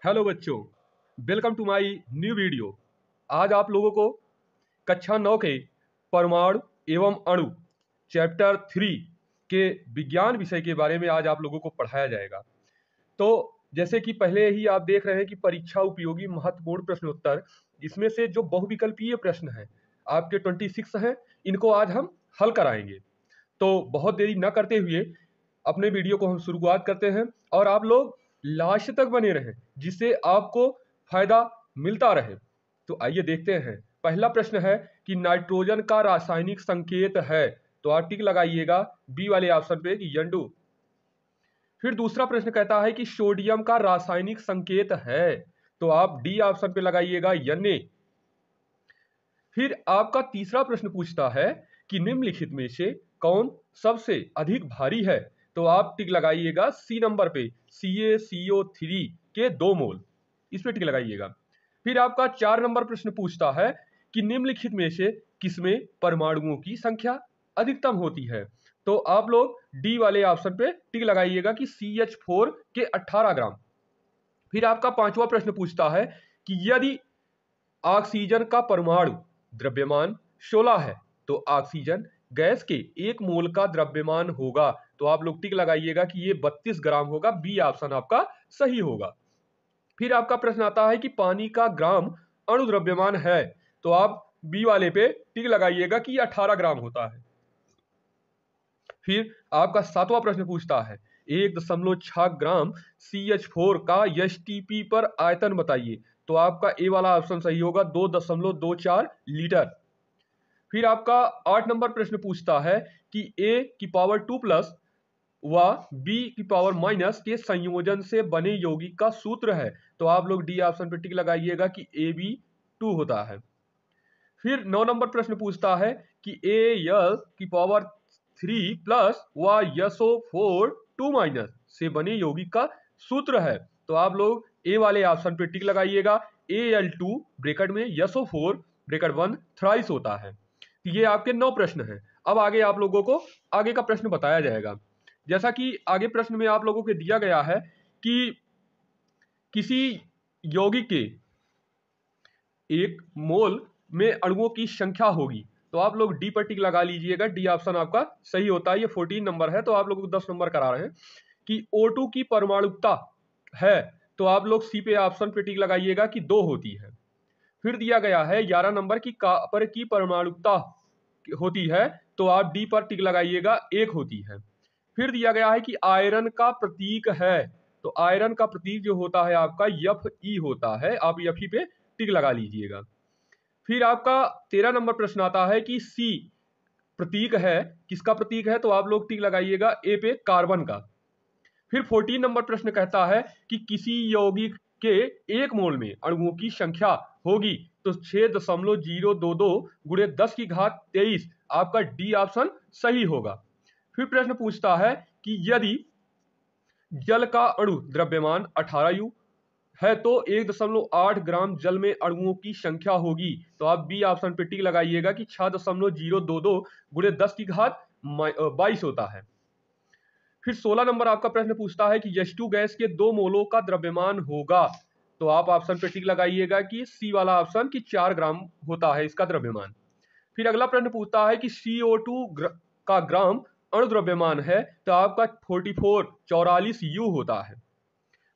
Hello बच्चों, welcome to my new video. आज आप लोगों को कक्षा 9 के परमाणु एवं अणु चैप्टर 3 के विज्ञान विषय के बारे में आज आप लोगों को पढ़ाया जाएगा। तो जैसे कि पहले ही आप देख रहे हैं कि परीक्षा उपयोगी महत्वपूर्ण प्रश्नोत्तर, इसमें से जो बहुविकल्पीय प्रश्न हैं आपके 26 हैं, इनको आज हम हल कराएंगे। तो बहुत देरी न करते हुए अपने वीडियो को हम शुरुआत करते हैं और आप लोग लास्ट तक बने रहें जिससे आपको फायदा मिलता रहे। तो आइए देखते हैं। पहला प्रश्न है कि नाइट्रोजन का रासायनिक संकेत है, तो आप टिक लगाइएगा बी वाले ऑप्शन पे कि यंडू। फिर दूसरा प्रश्न कहता है कि सोडियम का रासायनिक संकेत है, तो आप डी ऑप्शन पे लगाइएगा यन्ने। फिर आपका तीसरा प्रश्न पूछता है कि निम्नलिखित में से कौन सबसे अधिक भारी है, तो आप टिक लगाइएगा सी नंबर पे CaCO3 के 2 मोल, इस पे टिक लगाइएगा। फिर आपका 4 नंबर प्रश्न पूछता है कि निम्नलिखित में से किसमें परमाणुओं की संख्या अधिकतम होती है, तो आप लोग डी वाले ऑप्शन पे टिक लगाइएगा कि CH4 के 18 ग्राम। फिर आपका 5वां प्रश्न पूछता है कि यदि ऑक्सीजन का परमाणु द्रव्यमान 16 है तो ऑक्सीजन गैस के 1 मोल का द्रव्यमान होगा, तो आप लोग टिक लगाइएगा कि ये 32 ग्राम होगा। बी ऑप्शन आपका सही होगा। फिर आपका प्रश्न आता है कि पानी का ग्राम अणु द्रव्यमान है, तो आप बी वाले पे टिक लगाइएगा कि 18 ग्राम होता है। फिर आपका 7वां प्रश्न पूछता है 1.6 ग्राम CH4 का STP पर आयतन बताइए, तो आपका ए वाला ऑप्शन सही होगा 2.24 लीटर। फिर आपका 8 नंबर प्रश्न पूछता है कि a की पावर 2 प्लस व b की पावर माइनस के संयोजन से बने यौगिक का सूत्र है, तो आप लोग डी ऑप्शन पर टिक लगाइएगा कि AB2 होता है। फिर 9 नंबर प्रश्न पूछता है कि Al की पावर 3 प्लस व SO4 2 माइनस से बने यौगिक का सूत्र है, तो आप लोग ए वाले ऑप्शन पे टिक लगाइएगा। Al2 ब्रैकेट में SO4 ब्रैकेट 1 थ्राइस होता है। ये आपके 9 प्रश्न हैं। अब आगे आप लोगों को आगे का प्रश्न बताया जाएगा। जैसा कि आगे प्रश्न में आप लोगों को दिया गया है कि किसी यौगिक के 1 मोल में अणुओं की संख्या होगी, तो आप लोग डी पर टिक लगा लीजिएगा। डी ऑप्शन आपका सही होता है। ये 14 नंबर है, तो आप लोगों को 10 नंबर करा रहे हैं कि O2 की परमाणुकता है, तो आप लोग सी पे ऑप्शन पे टिक लगाइएगा कि 2 होती है। फिर दिया गया है 11 नंबर की कॉपर की परमाणुकता होती है, तो आप डी पर टिक लगाइएगा 1 होती है। फिर दिया गया है कि आयरन का प्रतीक है, तो आयरन का प्रतीक जो होता है आपका Fe होता है, आप Fe पे टिक लगा लीजिएगा। फिर आपका 13 नंबर प्रश्न आता है कि सी प्रतीक है, किसका प्रतीक है, तो आप लोग टिक लगाइएगा ए पे कार्बन का। फिर 14 नंबर प्रश्न कहता है कि किसी यौगिक के 1 मोल में अणुओं की संख्या होगी, तो 6.022 गुणे 10 की घात 23 आपका डी ऑप्शन सही होगा। फिर प्रश्न पूछता है कि यदि जल का अणु द्रव्यमान 18U है तो 1.8 ग्राम जल में अणुओं की संख्या होगी, तो आप बी ऑप्शन पे टिक लगाइएगा कि 6.022 गुणे 10 की घात 22 होता है। फिर 16 नंबर आपका प्रश्न पूछता है कि H2 गैस के 2 मोलों का द्रव्यमान होगा, तो आप ऑप्शन पे टिक लगाइएगा कि सी वाला ऑप्शन की 4 ग्राम होता है इसका द्रव्यमान। फिर अगला प्रश्न पूछता है कि CO2 का ग्राम अणु द्रव्यमान है, तो आपका 44 U होता है।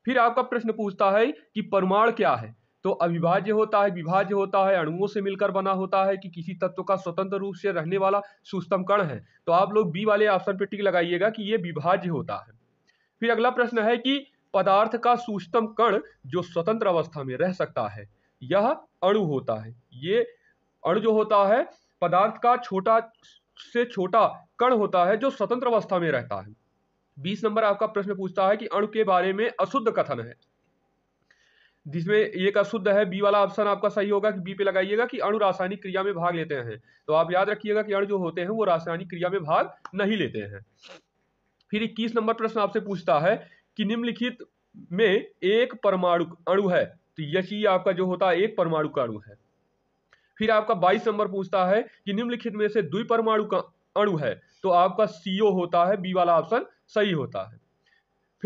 फिर आपका प्रश्न पूछता है कि परमाणु क्या है, तो अविभाज्य होता है, विभाज्य होता है, अणुओं से मिलकर बना होता है कि किसी तत्व का स्वतंत्र रूप से रहने वाला सूक्ष्म कण है, तो आप लोग बी वाले ऑप्शन पे टिक लगाइएगा कि ये विभाज्य होता है। फिर अगला प्रश्न है कि पदार्थ का सूक्ष्म कण जो स्वतंत्र अवस्था में रह सकता है, यह अणु होता है। ये अणु जो होता है पदार्थ का छोटा से छोटा कण होता है जो स्वतंत्र अवस्था में रहता है। 20 नंबर आपका प्रश्न पूछता है कि अणु के बारे में अशुद्ध कथन है, जिसमें एक अशुद्ध है। बी वाला ऑप्शन आपका सही होगा कि बी पे लगाइएगा कि अणु रासायनिक क्रिया में भाग लेते हैं, तो आप याद रखिएगा कि अणु जो होते हैं वो रासायनिक क्रिया में भाग नहीं लेते हैं। फिर 21 नंबर प्रश्न आपसे पूछता है कि निम्नलिखित में एक परमाणु अणु है, तो यही आपका जो होता है एक परमाणु का अणु है। फिर आपका 22 नंबर पूछता है कि निम्नलिखित में से द्विपरमाणु का अणु है, तो आपका CO होता है। बी वाला ऑप्शन सही होता है।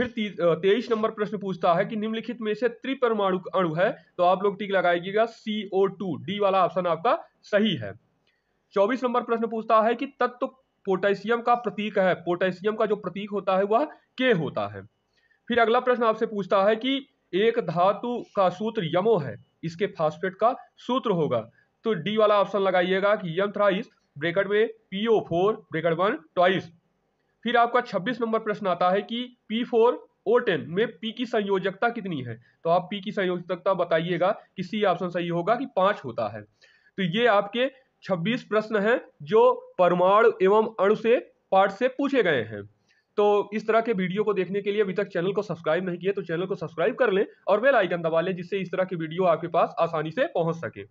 फिर 23 नंबर प्रश्न पूछता है कि निम्नलिखित में से त्रिपरमाणु अणु है, तो आप लोग टिक लगाइएगा CO2, डी वाला ऑप्शन आपका सही है। 24 नंबर प्रश्न पूछता है कि तत्व पोटेशियम का प्रतीक है, पोटेशियम का जो प्रतीक होता है वह के होता है। फिर अगला प्रश्न आपसे पूछता है कि एक धातु का सूत्र यमो है, इसके फास्फेट का सूत्र होगा, तो डी वाला ऑप्शन लगाइएगा कि यम थ्राइस ब्रैकेट में PO4 ब्रैकेट 1 ट्वाइस। फिर आपका 26 नंबर प्रश्न आता है कि P4O10 में P की संयोजकता कितनी है, तो आप P की संयोजकता बताइएगा कि सी ऑप्शन सही होगा कि 5 होता है। तो ये आपके 26 प्रश्न हैं जो परमाणु एवं अणु से पाठ से पूछे गए हैं। तो इस तरह के वीडियो को देखने के लिए अभी तक चैनल को सब्सक्राइब नहीं किए तो चैनल को सब्सक्राइब कर लें और बेल आइकन दबा लें, जिससे इस तरह की वीडियो आपके पास आसानी से पहुंच सके।